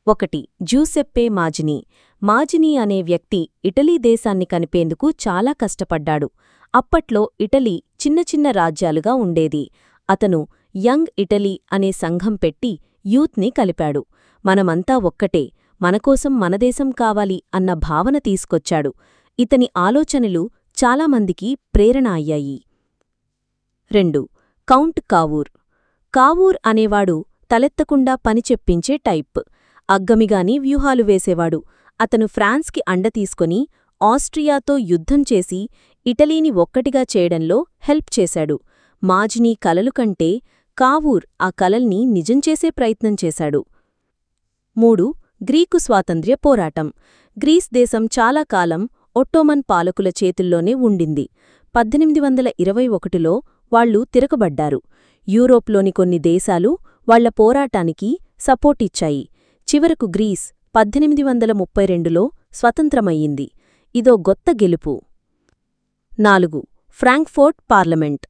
ఒకటి జ్యూసెప్పే మాజినీ. మాజినీ అనే వ్యక్తి ఇటలీ దేశాన్ని కనిపేందుకు చాలా కష్టపడ్డాడు. అప్పట్లో ఇటలీ చిన్న చిన్న రాజ్యాలుగా ఉండేది. అతను యంగ్ ఇటలీ అనే సంఘం పెట్టి యూత్ని కలిపాడు. మనమంతా ఒక్కటే, మనకోసం మనదేశం కావాలి అన్న భావన తీసుకొచ్చాడు. ఇతని ఆలోచనలు చాలామందికి ప్రేరణ అయ్యాయి. 2. కౌంట్ కావూర్. కావూర్ అనేవాడు తలెత్తకుండా పని చెప్పించే టైప్. అగ్గమిగాని వ్యూహాలు వేసేవాడు. అతను ఫ్రాన్స్కి అండ తీసుకొని ఆస్ట్రియాతో యుద్ధం చేసి ఇటలీని ఒక్కటిగా చేయడంలో హెల్ప్ చేశాడు. మాజినీ కలలు కంటే కావూర్ ఆ కలల్ని నిజం చేసే ప్రయత్నం చేశాడు. 3. గ్రీకు స్వాతంత్ర్య పోరాటం. గ్రీస్ దేశం చాలా కాలం ఒట్టోమన్ పాలకుల చేతుల్లోనే ఉండింది. 1821లో వాళ్లు తిరగబడ్డారు. యూరోప్లోని కొన్ని దేశాలు వాళ్ల పోరాటానికి సపోర్టిచ్చాయి. చివరకు గ్రీస్ 1832లో స్వతంత్రమయ్యింది. ఇదో గొత్త గెలుపు. 4. Frankfurt parliament.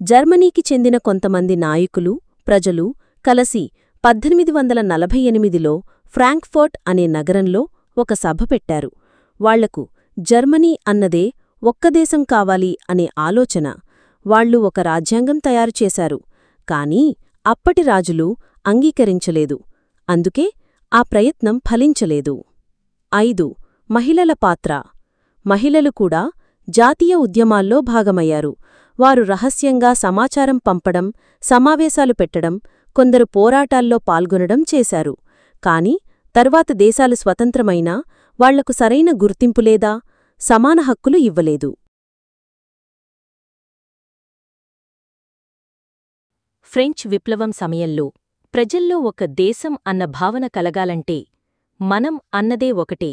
జర్మనీకి చెందిన కొంతమంది నాయకులు, ప్రజలు కలసి 1848లో ఫ్రాంక్ఫర్ట్ అనే నగరంలో ఒక సభ పెట్టారు. వాళ్లకు జర్మనీ అన్నదే ఒక్క దేశం కావాలి అనే ఆలోచన. వాళ్లు ఒక రాజ్యాంగం తయారుచేశారు. కానీ అప్పటి రాజులు అంగీకరించలేదు. అందుకే ఆ ప్రయత్నం ఫలించలేదు. 5. మహిళల పాత్ర. మహిళలు కూడా జాతీయ ఉద్యమాల్లో భాగమయ్యారు. వారు రహస్యంగా సమాచారం పంపడం, సమావేశాలు పెట్టడం, కొందరు పోరాటాల్లో పాల్గొనడం చేశారు. కాని తర్వాత దేశాలు స్వతంత్రమైనా వాళ్లకు సరైన గుర్తింపులేదా, సమాన హక్కులు ఇవ్వలేదు. ఫ్రెంచ్ విప్లవం సమయంలో ప్రజల్లో ఒక దేశం అన్న భావన కలగాలంటే మనం అన్నదే ఒకటే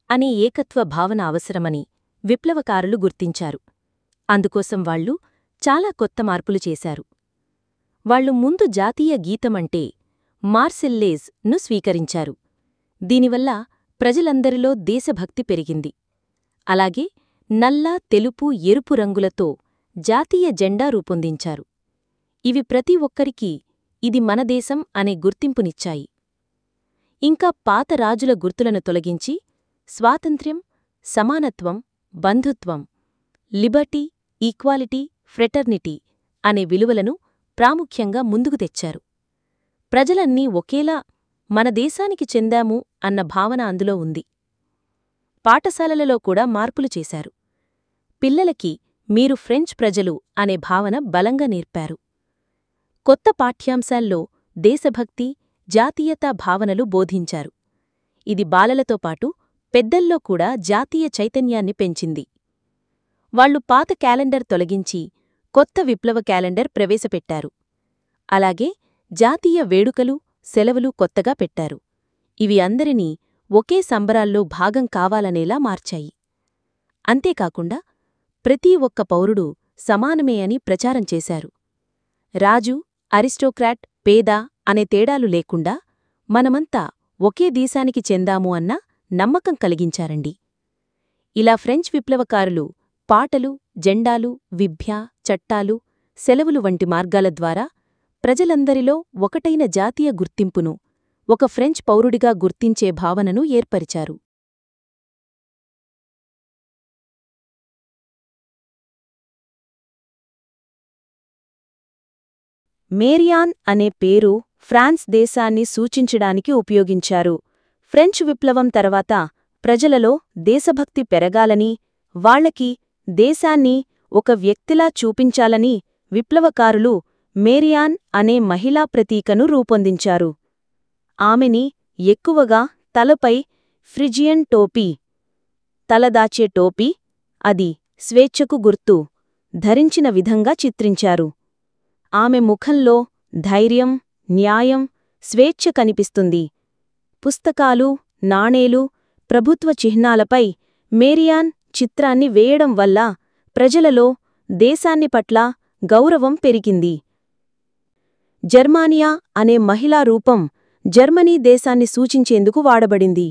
అనే ఏకత్వ భావన అవసరమని విప్లవకారులు గుర్తించారు. అందుకోసం వాళ్లు చాలా కొత్త మార్పులు చేశారు. వాళ్లు ముందు జాతీయ గీతమంటే మార్సెల్లేజ్ ను స్వీకరించారు. దీనివల్ల ప్రజలందరిలో దేశభక్తి పెరిగింది. అలాగే నల్ల, తెలుపు, ఎరుపు రంగులతో జాతీయ జెండా రూపొందించారు. ఇవి ప్రతి ఒక్కరికీ ఇది మన దేశం అనే గుర్తింపునిచ్చాయి. ఇంకా పాత రాజుల గుర్తులను తొలగించి స్వాతంత్ర్యం, సమానత్వం, బంధుత్వం, లిబర్టీ, ఈక్వాలిటీ, ఫ్రెటర్నిటీ అనే విలువలను ప్రాముఖ్యంగా ముందుకు తెచ్చారు. ప్రజలన్నీ ఒకేలా మన దేశానికి చెందాము అన్న భావన అందులో ఉంది. పాఠశాలలలో కూడా మార్పులు చేశారు. పిల్లలకి మీరు ఫ్రెంచ్ ప్రజలు అనే భావన బలంగా నేర్పారు. కొత్త పాఠ్యాంశాల్లో దేశభక్తి, జాతీయతా భావనలు బోధించారు. ఇది బాలలతో పాటు పెద్దల్లో కూడా జాతీయ చైతన్యాన్ని పెంచింది. వాళ్లు పాత క్యాలెండర్ తొలగించి కొత్త విప్లవ క్యాలెండర్ ప్రవేశపెట్టారు. అలాగే జాతీయ వేడుకలు, సెలవులు కొత్తగా పెట్టారు. ఇవి అందరినీ ఒకే సంబరాల్లో భాగం కావాలనేలా మార్చాయి. అంతేకాకుండా ప్రతి ఒక్క పౌరుడు సమానమే అని ప్రచారం చేశారు. రాజు, అరిస్టోక్రాట్, పేద అనే తేడాలు లేకుండా మనమంతా ఒకే దేశానికి చెందాము అన్న నమ్మకం కలిగించారండి. ఇలా ఫ్రెంచ్ విప్లవకారులు పాటలు, జెండాలు, విద్య, చట్టాలు, సెలవులు వంటి మార్గాల ద్వారా ప్రజలందరిలో ఒకటైన జాతీయ గుర్తింపును, ఒక ఫ్రెంచ్ పౌరుడిగా గుర్తించే భావనను ఏర్పరిచారు. మేరియాన్ అనే పేరు ఫ్రాన్స్ దేశాన్ని సూచించడానికి ఉపయోగించారు. ఫ్రెంచ్ విప్లవం తర్వాత ప్రజలలో దేశభక్తి పెరగాలని, వాళ్లకి దేశాన్ని ఒక వ్యక్తిలా చూపించాలని విప్లవకారులు మేరియాన్ అనే మహిళా ప్రతీకను రూపొందించారు. ఆమెని ఎక్కువగా తలపై ఫ్రిజియన్ టోపీ, తలదాచే టోపీ, అది స్వేచ్ఛకు గుర్తు, ధరించిన విధంగా చిత్రించారు. ఆమె ముఖంలో ధైర్యం, న్యాయం, స్వేచ్ఛ కనిపిస్తుంది. పుస్తకాలు, నాణేలు, ప్రభుత్వ చిహ్నాలపై మేరియాన్ చిత్రాన్ని వేయడం వల్ల ప్రజలలో దేశాన్ని పట్ల గౌరవం పెరిగింది. జర్మానియా అనే మహిళా రూపం జర్మనీ దేశాన్ని సూచించేందుకు వాడబడింది.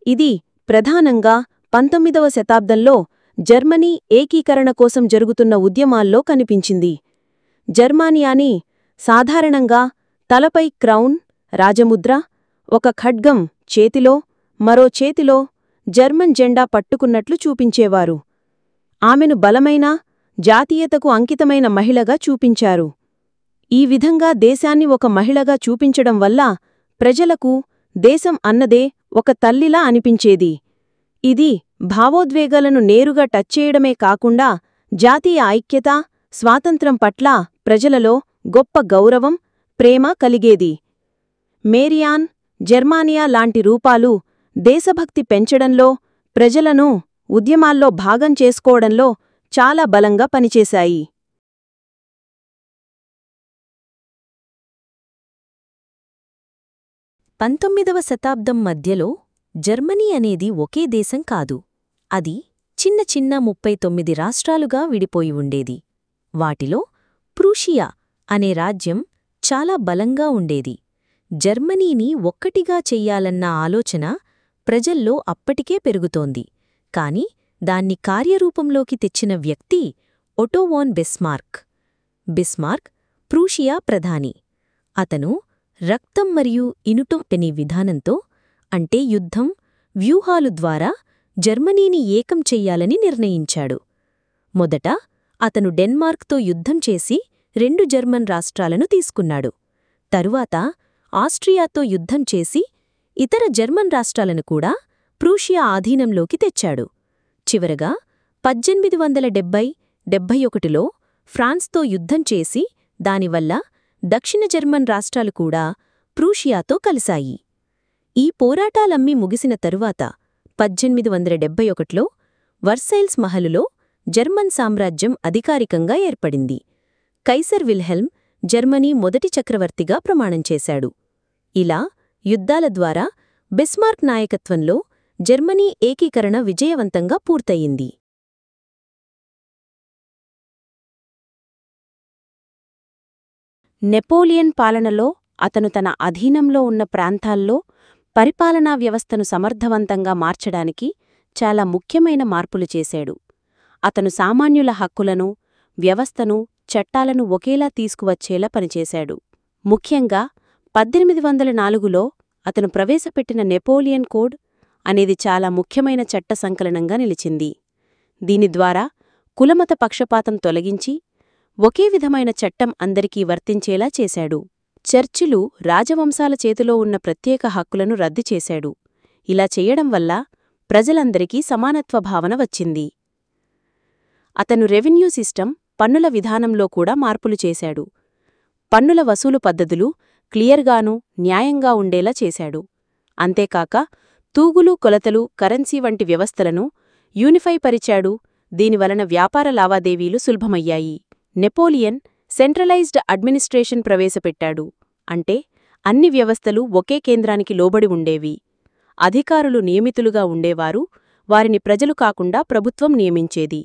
ఇది ప్రధానంగా 19వ శతాబ్దంలో జర్మనీ ఏకీకరణ కోసం జరుగుతున్న ఉద్యమాల్లో కనిపించింది. జర్మానియాని సాధారణంగా తలపై క్రౌన్, రాజముద్ర, ఒక ఖడ్గం చేతిలో మరో చేతిలో జర్మన్ జెండా పట్టుకున్నట్లు చూపించేవారు. ఆమెను బలమైన, జాతీయతకు అంకితమైన మహిళగా చూపించారు. ఈ విధంగా దేశాన్ని ఒక మహిళగా చూపించడం వల్ల ప్రజలకు దేశం అన్నదే ఒక తల్లిలా అనిపించేది. ఇది భావోద్వేగాలను నేరుగా టచ్ చేయడమే కాకుండా జాతీయ ఐక్యత, స్వాతంత్ర్యం పట్ల ప్రజలలో గొప్ప గౌరవం, ప్రేమ కలిగేది. మేరియాన్, జర్మానియా లాంటి రూపాలు దేశభక్తి పెంచడంలో, ప్రజలను ఉద్యమాల్లో భాగం చేసుకోవడంలో చాలా బలంగా పనిచేశాయి. 19వ శతాబ్దం మధ్యలో జర్మనీ అనేది ఒకే దేశం కాదు. అది చిన్న చిన్న 39 రాష్ట్రాలుగా విడిపోయి ఉండేది. వాటిలో ప్రూషియా అనే రాజ్యం చాలా బలంగా ఉండేది. జర్మనీని ఒక్కటిగా చెయ్యాలన్న ఆలోచన ప్రజల్లో అప్పటికే పెరుగుతోంది. కాని దాన్ని కార్యరూపంలోకి తెచ్చిన వ్యక్తి ఒటో వాన్ బిస్మార్క్. బిస్మార్క్ ప్రూషియా ప్రధాని. అతను రక్తం మరియు ఇనుటొని విధానంతో, అంటే యుద్ధం, వ్యూహాలు ద్వారా జర్మనీని ఏకం చెయ్యాలని నిర్ణయించాడు. మొదట అతను డెన్మార్క్తో యుద్ధం చేసి 2 జర్మన్ రాష్ట్రాలను తీసుకున్నాడు. తరువాత ఆస్ట్రియాతో యుద్ధం చేసి ఇతర జర్మన్ రాష్ట్రాలను కూడా ప్రూషియా ఆధీనంలోకి తెచ్చాడు. చివరగా 1870-71లో ఫ్రాన్స్తో యుద్ధం చేసి దానివల్ల దక్షిణ జర్మన్ రాష్ట్రాలు కూడా ప్రూషియాతో కలిశాయి. ఈ పోరాటాలమ్మి ముగిసిన తరువాత 1871లో వర్సైల్స్ మహలులో జర్మన్ సామ్రాజ్యం అధికారికంగా ఏర్పడింది. కైసర్ విల్హెల్మ్ జర్మనీ మొదటి చక్రవర్తిగా ప్రమాణం చేశాడు. ఇలా యుద్ధాల ద్వారా బిస్మార్క్ నాయకత్వంలో జర్మనీ ఏకీకరణ విజయవంతంగా పూర్తయింది. నెపోలియన్ పాలనలో అతను తన అధీనంలో ఉన్న ప్రాంతాల్లో పరిపాలనా వ్యవస్థను సమర్థవంతంగా మార్చడానికి చాలా ముఖ్యమైన మార్పులు చేశాడు. అతను సామాన్యుల హక్కులను, వ్యవస్థను, చట్టాలను ఒకేలా తీసుకువచ్చేలా పనిచేశాడు. ముఖ్యంగా 1804లో అతను ప్రవేశపెట్టిన నెపోలియన్ కోడ్ అనేది చాలా ముఖ్యమైన చట్ట సంకలనంగా నిలిచింది. దీని ద్వారా కులమత పక్షపాతం తొలగించి ఒకే విధమైన చట్టం అందరికీ వర్తించేలా చేశాడు. చర్చిలు, రాజవంశాల చేతిలో ఉన్న ప్రత్యేక హక్కులను రద్దు చేశాడు. ఇలా చెయ్యడం వల్ల ప్రజలందరికీ సమానత్వ భావన వచ్చింది. అతను రెవెన్యూ సిస్టమ్, పన్నుల విధానంలో కూడా మార్పులు చేశాడు. పన్నుల వసూలు పద్ధతులు క్లియర్గానూ, న్యాయంగా ఉండేలా చేశాడు. అంతేకాక తూగులు, కొలతలు, కరెన్సీ వంటి వ్యవస్థలను యూనిఫై పరిచాడు. దీనివలన వ్యాపార లావాదేవీలు సులభమయ్యాయి. నెపోలియన్ సెంట్రలైజ్డ్ అడ్మినిస్ట్రేషన్ ప్రవేశపెట్టాడు. అంటే అన్ని వ్యవస్థలు ఒకే కేంద్రానికి లోబడి ఉండేవి. అధికారులు నియమితులుగా ఉండేవారు. వారిని ప్రజలు కాకుండా ప్రభుత్వం నియమించేది.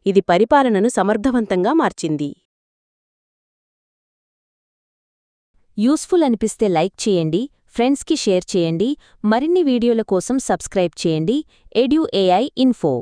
ఇది పరిపాలనను సమర్థవంతంగా మార్చింది. యూస్ఫుల్ అనిపిస్తే లైక్ చేయండి, ఫ్రెండ్స్కి షేర్ చేయండి. మరిన్ని వీడియోల కోసం సబ్స్క్రైబ్ చేయండి. ఎడ్యు AI ఇన్ఫో.